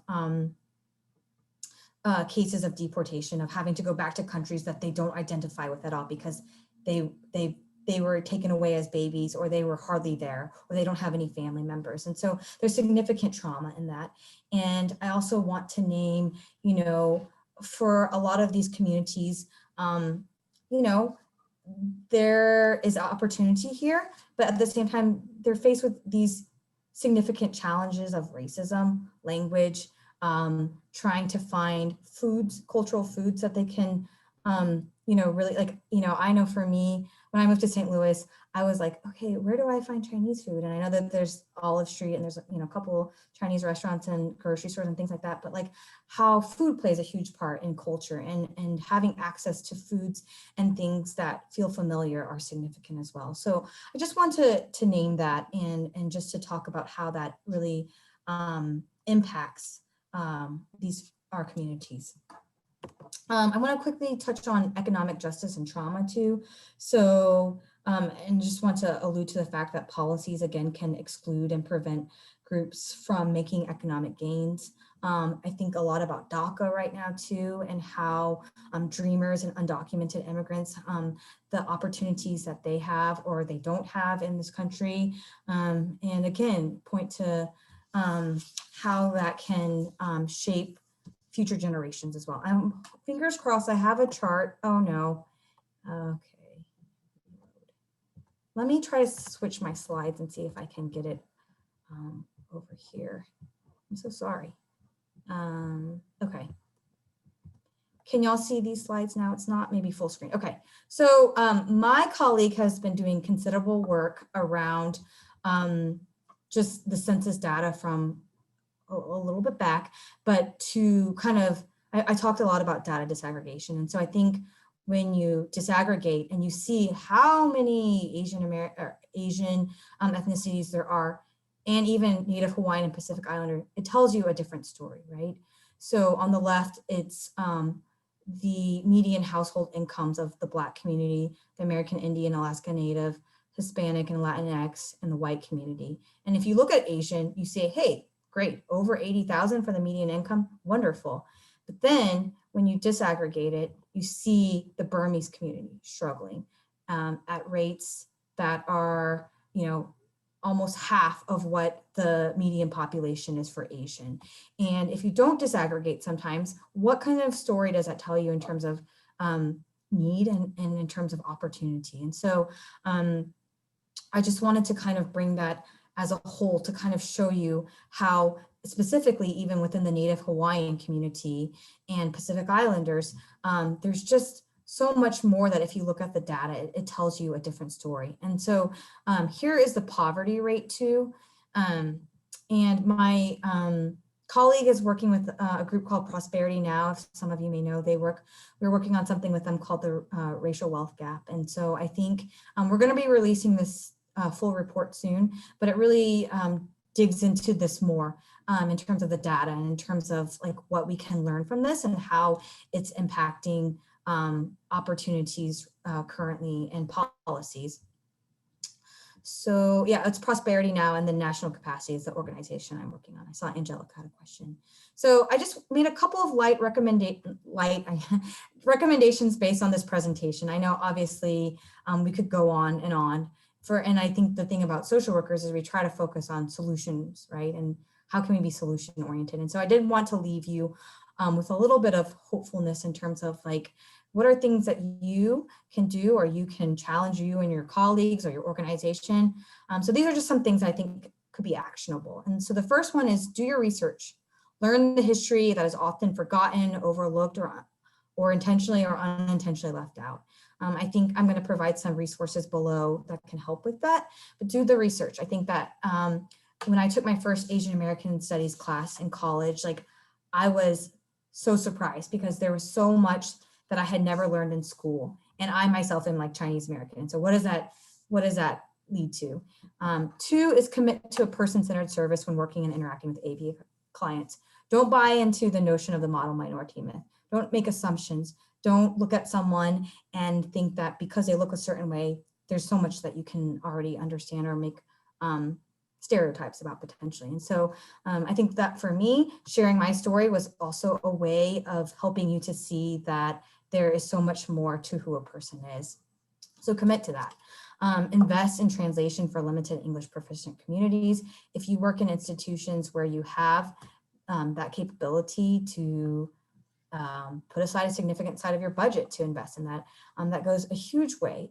Speaker 2: cases of deportation, of having to go back to countries that they don't identify with at all because they were taken away as babies, or they were hardly there, or they don't have any family members. And so there's significant trauma in that. And I also want to name, you know, for a lot of these communities, you know, there is opportunity here, but at the same time, they're faced with these significant challenges of racism, language, trying to find foods, cultural foods that they can, you know, really like, you know, I know for me, when I moved to St. Louis, I was like, okay, where do I find Chinese food? And I know that there's Olive Street and there's, you know, a couple Chinese restaurants and grocery stores and things like that, but like how food plays a huge part in culture, and having access to foods and things that feel familiar are significant as well. So I just want to name that and just to talk about how that really impacts our communities. I want to quickly touch on economic justice and trauma too. So, and just want to allude to the fact that policies again can exclude and prevent groups from making economic gains. I think a lot about DACA right now too, and how dreamers and undocumented immigrants, the opportunities that they have or they don't have in this country. And again, point to how that can shape future generations as well. Fingers crossed, I have a chart. Oh no. Okay. Let me try to switch my slides and see if I can get it over here. I'm so sorry. Okay. Can y'all see these slides now? It's not maybe full screen. Okay. So my colleague has been doing considerable work around just the census data from a little bit back, but to kind of, I talked a lot about data disaggregation. And so I think when you disaggregate and you see how many Asian ethnicities there are, and even Native Hawaiian and Pacific Islander, it tells you a different story, right? So on the left, it's the median household incomes of the Black community, the American Indian, Alaska Native, Hispanic and Latinx, and the white community. And if you look at Asian, you say, hey, great, over 80,000 for the median income, wonderful. But then when you disaggregate it, you see the Burmese community struggling at rates that are, you know, almost half of what the median population is for Asian. And if you don't disaggregate sometimes, what kind of story does that tell you in terms of need and in terms of opportunity? And so I just wanted to kind of bring that as a whole to kind of show you how specifically even within the Native Hawaiian community and Pacific Islanders, there's just so much more that if you look at the data, it tells you a different story. And so here is the poverty rate too. And my colleague is working with a group called Prosperity Now. If some of you may know, we're working on something with them called the racial wealth gap. And so I think we're going to be releasing this full report soon, but it really digs into this more in terms of the data and in terms of like what we can learn from this and how it's impacting opportunities currently and policies. So yeah, it's Prosperity Now and the National Capacity is the organization I'm working on. I saw Angelica had a question. So I just made a couple of recommendations based on this presentation. I know obviously we could go on, and I think the thing about social workers is we try to focus on solutions, right? And how can we be solution oriented? And so I did want to leave you with a little bit of hopefulness in terms of like, what are things that you can do or you can challenge you and your colleagues or your organization? So these are just some things I think could be actionable. And so the first one is do your research. Learn the history that is often forgotten, overlooked, or intentionally or unintentionally left out. I think I'm going to provide some resources below that can help with that, but do the research. I think that when I took my first Asian American Studies class in college, like I was so surprised because there was so much that I had never learned in school. And I myself am like Chinese American. And so what does that lead to? 2 is commit to a person-centered service when working and interacting with APA clients. Don't buy into the notion of the model minority myth. Don't make assumptions. Don't look at someone and think that because they look a certain way, there's so much that you can already understand or make stereotypes about potentially. And so I think that for me, sharing my story was also a way of helping you to see that there is so much more to who a person is. So commit to that. Invest in translation for limited English proficient communities. If you work in institutions where you have that capability to put aside a significant side of your budget to invest in that, that goes a huge way,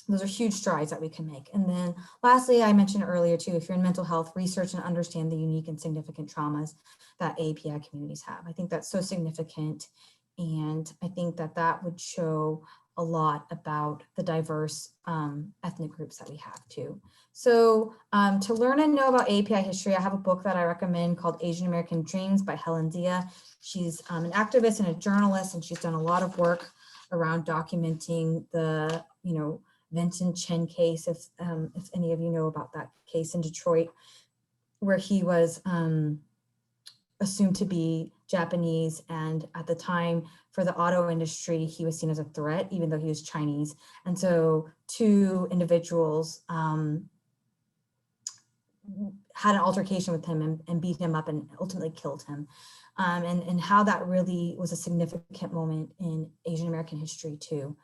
Speaker 2: those are huge strides that we can make. And then lastly, I mentioned earlier too, if you're in mental health, research and understand the unique and significant traumas that API communities have. I think that's so significant. And I think that that would show a lot about the diverse ethnic groups that we have too. So to learn and know about API history, I have a book that I recommend called Asian American Dreams by Helen Zia. She's an activist and a journalist, and she's done a lot of work around documenting the, Vincent Chen case, if any of you know about that case in Detroit, where he was assumed to be Japanese, and at the time for the auto industry, he was seen as a threat, even though he was Chinese. And so 2 individuals had an altercation with him and beat him up and ultimately killed him. And how that really was a significant moment in Asian American history too.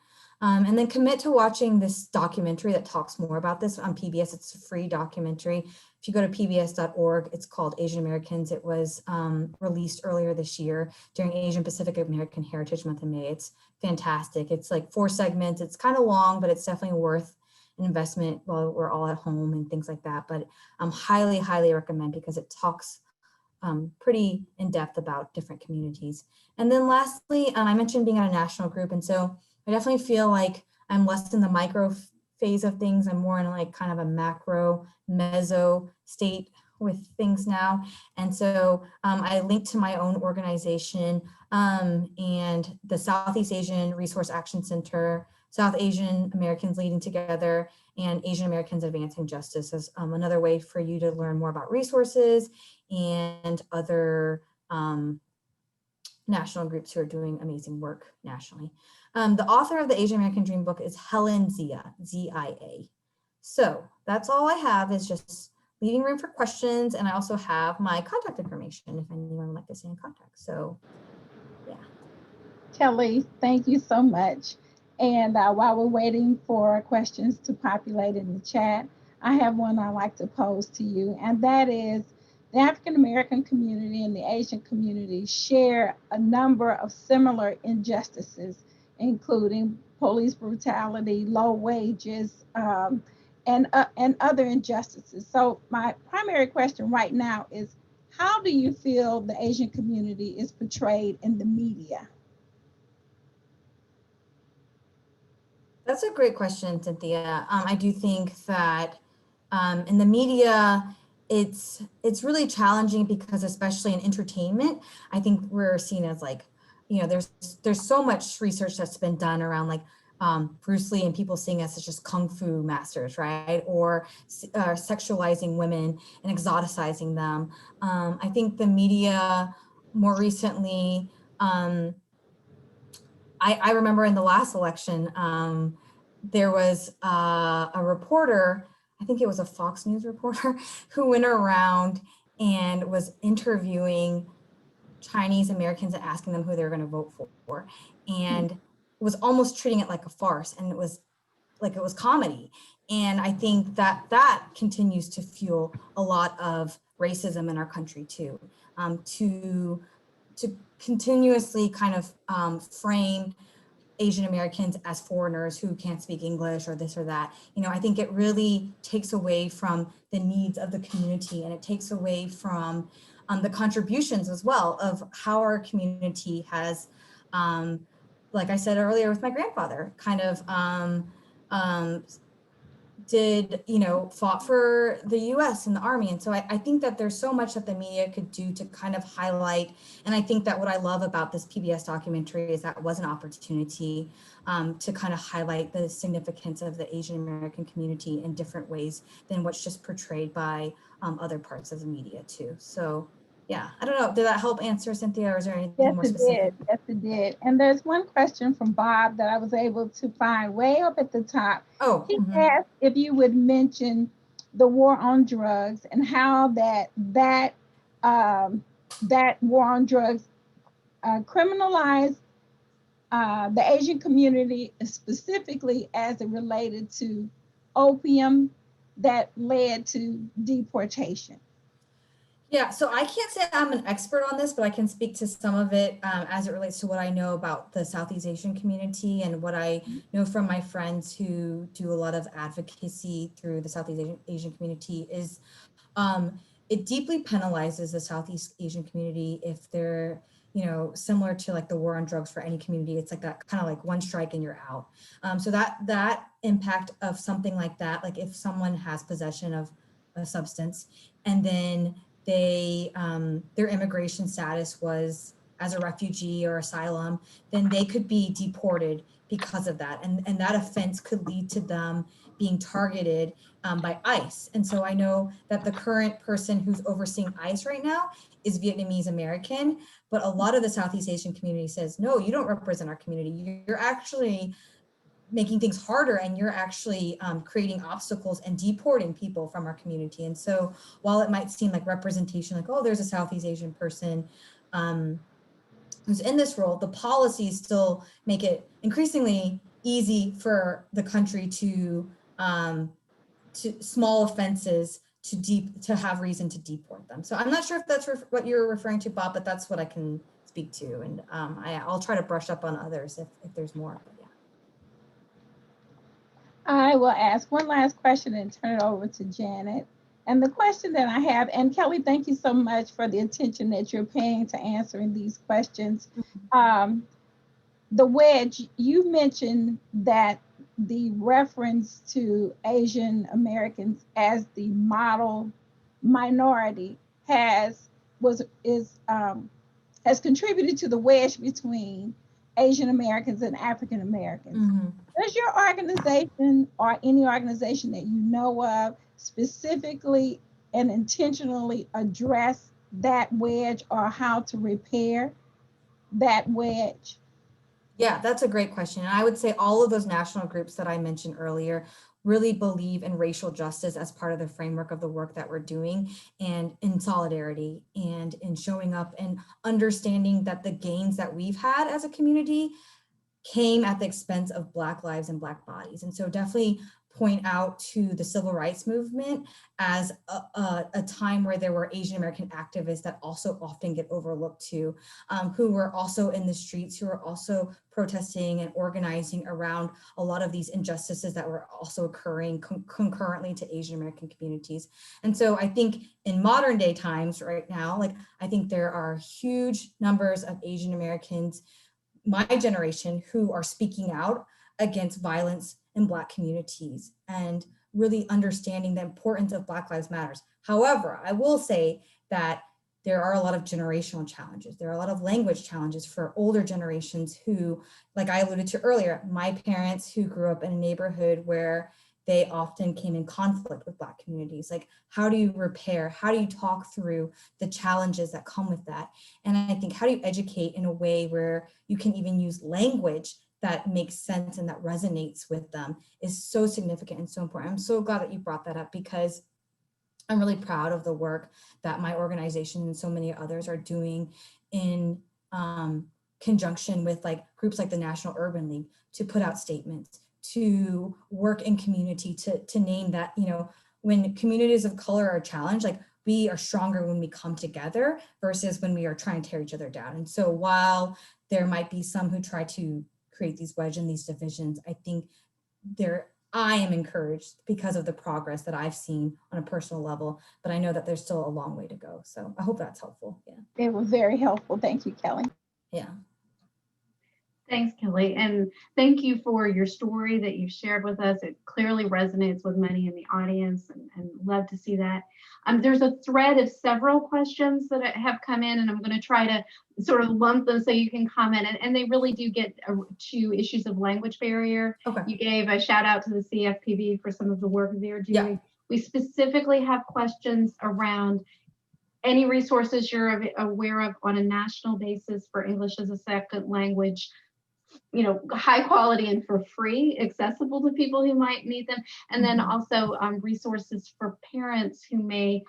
Speaker 2: And then commit to watching this documentary that talks more about this on PBS. It's a free documentary. If you go to pbs.org, it's called Asian Americans. It was released earlier this year during Asian Pacific American Heritage Month in May. It's fantastic. It's like 4 segments. It's kind of long, but it's definitely worth an investment while we're all at home and things like that. But highly, highly recommend because it talks pretty in depth about different communities. And then lastly, I mentioned being at a national group. And so I definitely feel like I'm less in the micro phase of things. I'm more in like kind of a macro meso state with things now. And so I linked to my own organization and the Southeast Asian Resource Action Center, South Asian Americans Leading Together, and Asian Americans Advancing Justice as another way for you to learn more about resources and other national groups who are doing amazing work nationally. The author of the Asian American Dream book is Helen Zia, Z-I-A. So that's all I have, is just leaving room for questions. And I also have my contact information if anyone would like to stay in contact. So yeah.
Speaker 3: Kelley, thank you so much. And while we're waiting for questions to populate in the chat, I have one I'd like to pose to you, and that is, the African American community and the Asian community share a number of similar injustices, including police brutality, low wages, and other injustices. So my primary question right now is, how do you feel the Asian community is portrayed in the media?
Speaker 2: That's a great question, Cynthia. I do think that in the media, it's really challenging because, especially in entertainment, I think we're seen as like, there's so much research that's been done around like Bruce Lee and people seeing us as just kung fu masters, right? Or sexualizing women and exoticizing them. I think the media more recently, I remember in the last election, there was a reporter, I think it was a Fox News reporter, who went around and was interviewing Chinese Americans and asking them who they were going to vote for, and was almost treating it like a farce, and it was like it was comedy. And I think that that continues to fuel a lot of racism in our country too, to continuously kind of frame Asian Americans as foreigners who can't speak English or this or that. You know, I think it really takes away from the needs of the community, and it takes away from the contributions as well of how our community has, like I said earlier with my grandfather, kind of did, you know, fought for the US and the Army. And so I think that there's so much that the media could do to kind of highlight. And I think that what I love about this PBS documentary is that it was an opportunity to kind of highlight the significance of the Asian American community in different ways than what's just portrayed by other parts of the media too. So yeah, I don't know, did that help answer, Cynthia, or is there anything more specific?
Speaker 3: Yes, it did. And there's one question from Bob that I was able to find way up at the top.
Speaker 2: Oh,
Speaker 3: he asked if you would mention the war on drugs and how that war on drugs criminalized the Asian community, specifically as it related to opium that led to deportation.
Speaker 2: Yeah, so I can't say I'm an expert on this, but I can speak to some of it as it relates to what I know about the Southeast Asian community and what I know from my friends who do a lot of advocacy through the Southeast Asian community is it deeply penalizes the Southeast Asian community if they're, you know, similar to like the war on drugs for any community. It's like that kind of like one strike and you're out. So that impact of something like that, like if someone has possession of a substance and then they their immigration status was as a refugee or asylum, then they could be deported because of that. And that offense could lead to them being targeted by ICE. And so I know that the current person who's overseeing ICE right now is Vietnamese American, but a lot of the Southeast Asian community says, no, you don't represent our community. You're actually making things harder, and you're actually creating obstacles and deporting people from our community. And so while it might seem like representation, like, oh, there's a Southeast Asian person who's in this role, the policies still make it increasingly easy for the country to small offenses to have reason to deport them. So I'm not sure if that's what you're referring to, Bob, but that's what I can speak to. And I'll try to brush up on others if there's more. But yeah.
Speaker 3: I will ask one last question and turn it over to Janet. And the question that I have, and Kelley, thank you so much for the attention that you're paying to answering these questions. The wedge, you mentioned that the reference to Asian Americans as the model minority has contributed to the wedge between Asian Americans and African Americans. Does your organization or any organization that you know of specifically and intentionally address that wedge or how to repair that wedge?
Speaker 2: Yeah, that's a great question. And I would say all of those national groups that I mentioned earlier really believe in racial justice as part of the framework of the work that we're doing, and in solidarity and in showing up and understanding that the gains that we've had as a community came at the expense of Black lives and Black bodies. And so definitely point out to the civil rights movement as a time where there were Asian American activists that also often get overlooked too, who were also in the streets, who were also protesting and organizing around a lot of these injustices that were also occurring concurrently to Asian American communities. And so I think in modern day times right now, like I think there are huge numbers of Asian Americans, my generation, who are speaking out against violence in Black communities and really understanding the importance of Black Lives Matters. However, I will say that there are a lot of generational challenges. There are a lot of language challenges for older generations who, like I alluded to earlier, my parents who grew up in a neighborhood where they often came in conflict with Black communities. Like, how do you repair? How do you talk through the challenges that come with that? And I think, how do you educate in a way where you can even use language that makes sense and that resonates with them is so significant and so important. I'm so glad that you brought that up, because I'm really proud of the work that my organization and so many others are doing in conjunction with like groups like the National Urban League to put out statements, to work in community, to name that, you know, when communities of color are challenged, like we are stronger when we come together versus when we are trying to tear each other down. And so while there might be some who try to create these wedge and these divisions, I think I am encouraged because of the progress that I've seen on a personal level, but I know that there's still a long way to go. So I hope that's helpful. Yeah.
Speaker 3: It was very helpful. Thank you, Kelley.
Speaker 2: Yeah.
Speaker 1: Thanks, Kelley. And thank you for your story that you've shared with us. It clearly resonates with many in the audience, and love to see that. There's a thread of several questions that have come in, and I'm going to try to sort of lump them so you can comment. And they really do get to issues of language barrier.
Speaker 2: Okay.
Speaker 1: You gave a shout out to the CFPB for some of the work they're doing.
Speaker 2: Yeah.
Speaker 1: We specifically have questions around any resources you're aware of on a national basis for English as a second language, you know, high quality and for free, accessible to people who might need them. And then also resources for parents who may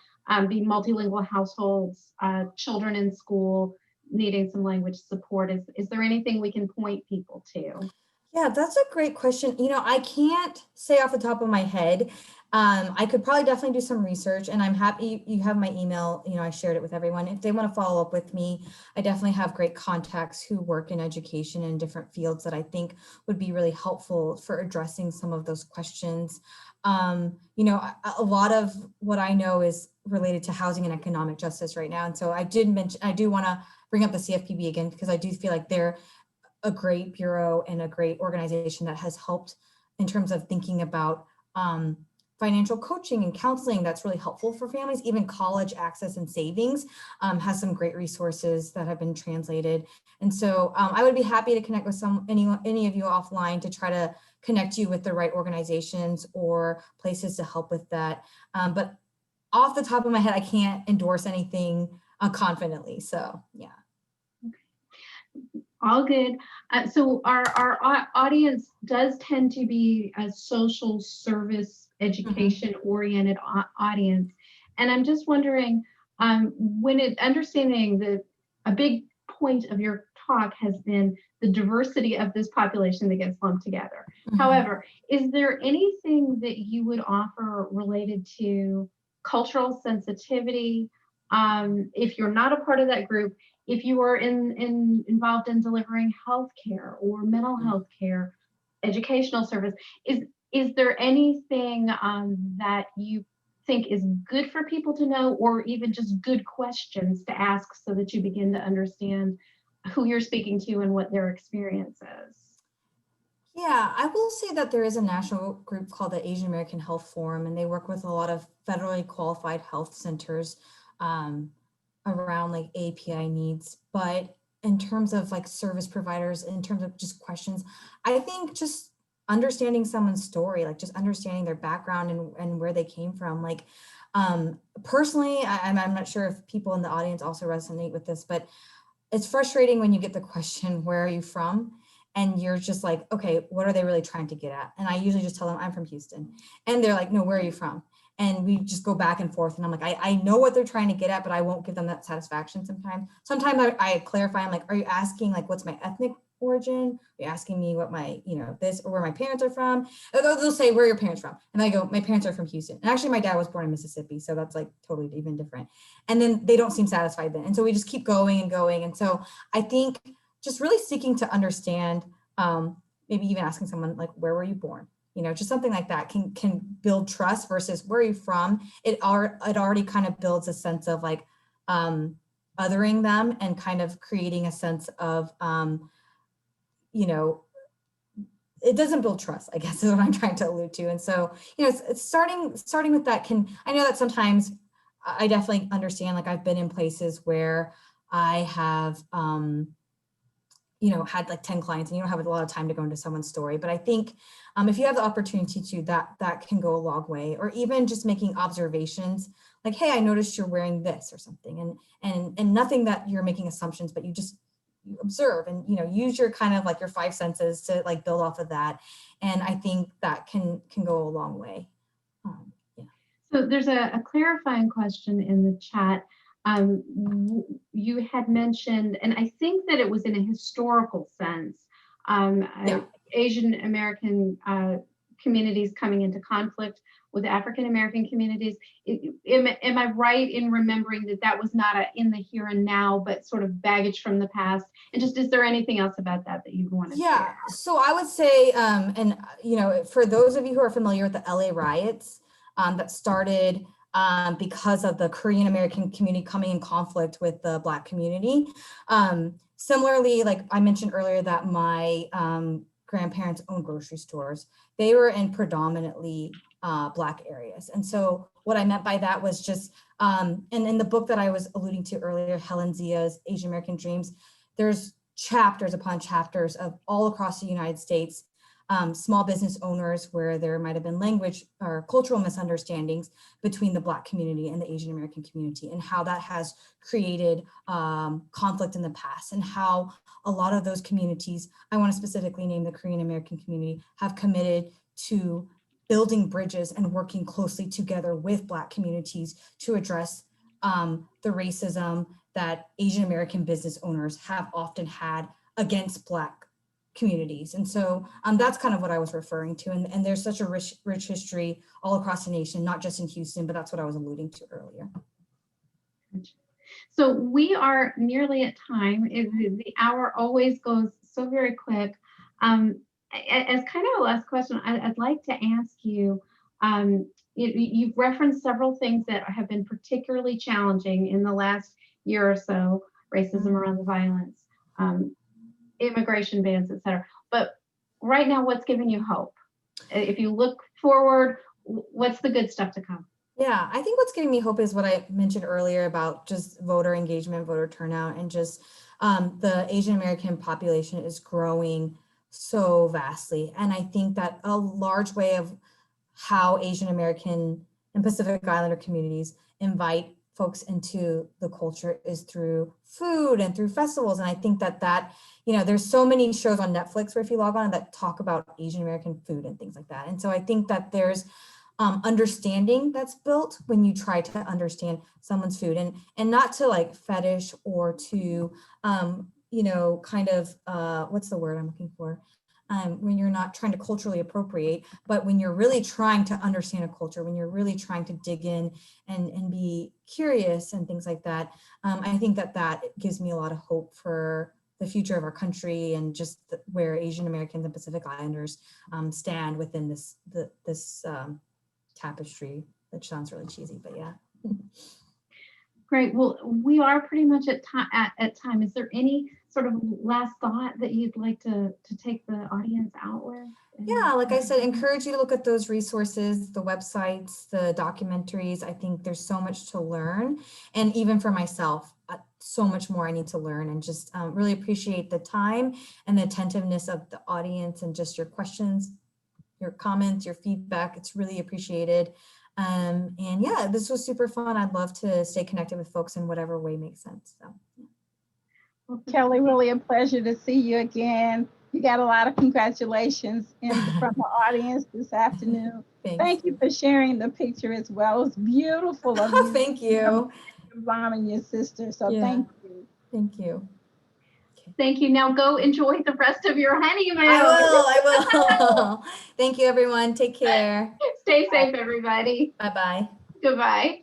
Speaker 1: be multilingual households, children in school needing some language support. Is there anything we can point people to?
Speaker 2: Yeah, that's a great question. You know, I can't say off the top of my head. I could probably definitely do some research, and I'm happy you have my email. You know, I shared it with everyone. If they want to follow up with me, I definitely have great contacts who work in education in different fields that I think would be really helpful for addressing some of those questions. You know, a lot of what I know is related to housing and economic justice right now. And so I do want to bring up the CFPB again, because I do feel like they're a great bureau and a great organization that has helped in terms of thinking about financial coaching and counseling that's really helpful for families. Even college access and savings has some great resources that have been translated. And so I would be happy to connect with any of you offline to try to connect you with the right organizations or places to help with that. But off the top of my head, I can't endorse anything confidently. So yeah.
Speaker 1: All good. So our audience does tend to be a social service education oriented audience. And I'm just wondering, understanding that a big point of your talk has been the diversity of this population that gets lumped together. However, is there anything that you would offer related to cultural sensitivity? If you're not a part of that group, if you are involved in delivering healthcare or mental health care, educational service, is there anything that you think is good for people to know, or even just good questions to ask so that you begin to understand who you're speaking to and what their experience is?
Speaker 2: Yeah, I will say that there is a national group called the Asian American Health Forum, and they work with a lot of federally qualified health centers around like API needs. But in terms of like service providers, in terms of just questions, I think just understanding someone's story, like just understanding their background and where they came from. Like personally, I'm not sure if people in the audience also resonate with this, but it's frustrating when you get the question, where are you from? And you're just like, okay, what are they really trying to get at? And I usually just tell them I'm from Houston. And they're like, no, where are you from? And we just go back and forth. And I'm like, I know what they're trying to get at, but I won't give them that satisfaction sometimes. Sometimes I clarify, I'm like, are you asking like, what's my ethnic origin? Are you asking me what my, this or where my parents are from? They'll say, where are your parents from? And I go, my parents are from Houston. And actually my dad was born in Mississippi. So that's like totally even different. And then they don't seem satisfied then. And so we just keep going and going. And so I think just really seeking to understand, maybe even asking someone like, where were you born? Just something like that can build trust versus where are you from? It already kind of builds a sense of like othering them and kind of creating a sense of, it doesn't build trust, I guess is what I'm trying to allude to. And so, it's starting with that I know that sometimes I definitely understand, like I've been in places where I have, had like 10 clients and you don't have a lot of time to go into someone's story. But I think if you have the opportunity to, that can go a long way, or even just making observations like, hey, I noticed you're wearing this or something, and nothing that you're making assumptions, but you observe and, use your kind of like your 5 senses to like build off of that. And I think that can go a long way. Yeah.
Speaker 1: So there's a clarifying question in the chat. You had mentioned, and I think that it was in a historical sense, Asian American communities coming into conflict with African American communities. Am I right in remembering that was not in the here and now, but sort of baggage from the past? And just, is there anything else about that you want to share?
Speaker 2: So I would say, and for those of you who are familiar with the LA riots that started because of the Korean American community coming in conflict with the Black community. Similarly, like I mentioned earlier, that my grandparents owned grocery stores. They were in predominantly Black areas. And so what I meant by that was just, and in the book that I was alluding to earlier, Helen Zia's Asian American Dreams, there's chapters upon chapters of all across the United States, small business owners where there might have been language or cultural misunderstandings between the Black community and the Asian American community, and how that has created conflict in the past, and how a lot of those communities, I want to specifically name the Korean American community, have committed to building bridges and working closely together with Black communities to address the racism that Asian American business owners have often had against Black communities. And so that's kind of what I was referring to. And there's such a rich history all across the nation, not just in Houston, but that's what I was alluding to earlier.
Speaker 1: So we are nearly at time. The hour always goes so very quick. As kind of a last question, I'd like to ask you, you've referenced several things that have been particularly challenging in the last year or so: racism around the violence, immigration bans, et cetera. But right now, what's giving you hope? If you look forward, what's the good stuff to come?
Speaker 2: Yeah, I think what's giving me hope is what I mentioned earlier about just voter engagement, voter turnout, and just the Asian American population is growing so vastly. And I think that a large way of how Asian American and Pacific Islander communities invite folks into the culture is through food and through festivals. And I think that there's so many shows on Netflix where if you log on that talk about Asian American food and things like that. And so I think that there's understanding that's built when you try to understand someone's food, and not to like fetish or to, kind of, what's the word I'm looking for? When you're not trying to culturally appropriate, but when you're really trying to understand a culture, when you're really trying to dig in and be curious and things like that, I think that gives me a lot of hope for the future of our country, and just where Asian Americans and Pacific Islanders stand within this tapestry, which sounds really cheesy, but yeah.
Speaker 1: Great. Well, we are pretty much at time. Is there any sort of last thought that you'd like to take the audience out with?
Speaker 2: Yeah, like I said, encourage you to look at those resources, the websites, the documentaries. I think there's so much to learn. And even for myself, so much more I need to learn, and just really appreciate the time and the attentiveness of the audience, and just your questions, your comments, your feedback. It's really appreciated. And yeah, this was super fun. I'd love to stay connected with folks in whatever way makes sense. So, yeah.
Speaker 3: Well, Kelley, really a pleasure to see you again. You got a lot of congratulations from the audience this afternoon. Thank you for sharing the picture as well. It's beautiful of you.
Speaker 2: Thank you.
Speaker 3: Your mom and your sister. So yeah. Thank you.
Speaker 2: Thank you.
Speaker 1: Thank you. Now go enjoy the rest of your honeymoon.
Speaker 2: I will. Thank you, everyone. Take care.
Speaker 1: Stay safe, everybody.
Speaker 2: Bye-bye.
Speaker 1: Goodbye.